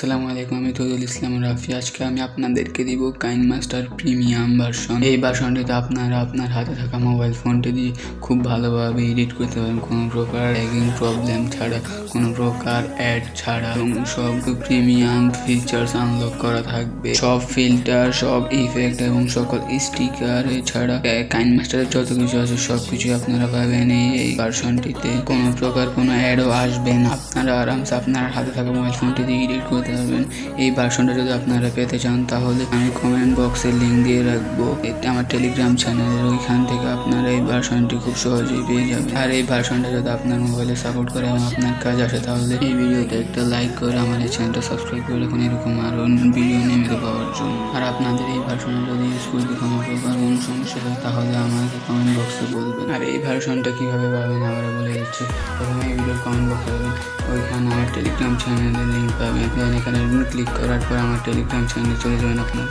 আসসালামু আলাইকুম, আমি তৈদুল ইসলাম রাফি। আজকে আমি আপনাদেরকে দিব কাইনমাস্টার প্রিমিয়াম ভার্সন। এই ভার্সনটিতে আপনারা আপনার হাতে থাকা মোবাইল ফোনটি দিয়ে খুব ভালোভাবে এডিট করতে পারেন, কোনো প্রকার ল্যাগিং প্রবলেম ছাড়া, কোনো প্রকার অ্যাড ছাড়া, এবং সব প্রিমিয়াম ফিচার্স আনলক করা থাকবে। সব ফিল্টার, সব ইফেক্ট এবং সকল স্টিকার ছাড়া কাইনমাস্টারের যত কিছু আছে সব কিছু আপনারা পাবেন এই ভার্সনটিতে। কোনো প্রকার কোনো অ্যাডও আসবে না। আপনারা আরামসে আপনার হাতে থাকা মোবাইল ফোনটি দিয়ে এডিট করতে পারবেন। এই ভার্সনটা যদি আপনারা পেতে চান তাহলে আমি কমেন্ট বক্সে লিঙ্ক দিয়ে রাখবো। এটা আমার টেলিগ্রাম চ্যানেলের, ওইখান থেকে আপনারা এই ভার্সনটি খুব সহজেই পেয়ে যাবেন। আর এই ভার্সনটা যদি আপনার মোবাইলে সাপোর্ট করে এবং আপনার কাজ আসে তাহলে এই ভিডিওতে একটা লাইক করে আমার এই চ্যানেলটা সাবস্ক্রাইব করে রাখুন এরকম আরও ভিডিও নিয়মিত পাওয়ার জন্য। আর আপনাদের এই ভার্সনটা যদি ইউজ করতে কোনো প্রকার কোনো সমস্যা হয় তাহলে আমাকে কমেন্ট বক্সে বলবেন। আর এই ভার্সনটা কীভাবে পাবেন আবার বলে দিচ্ছি। প্রথমে এই ভিডিওর কমেন্ট বক্সে পাবেন, ওইখানে আমার টেলিগ্রাম চ্যানেলের লিঙ্ক পাবেন। দেন এখানে ক্লিক করার পর আমার টেলিগ্রাম চ্যানেলে চলে যাবেন। আপনারা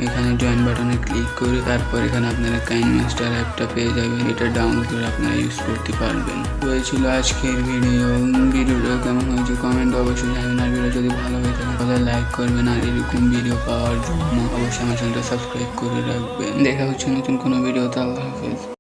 এখানে জয়েন বাটনে ক্লিক করে তারপর এখানে আপনারা কাইনমাস্টার অ্যাপটা পেয়ে যাবেন। এটা ডাউনলোড করে আপনারা ইউজ করতে পারবেন। তো এই ছিল আজকের ভিডিওটা কেমন হয়েছে কমেন্ট অবশ্যই জানাবেন। আর ভিডিও যদি ভালো হয়ে থাকে তাহলে লাইক করবেন। আর এরকম ভিডিও পাওয়ার জন্য অবশ্যই আমার চ্যানেলটা সাবস্ক্রাইব করে রাখবেন। দেখা হচ্ছে নতুন কোনো ভিডিওতে। আল্লাহ হাফেজ।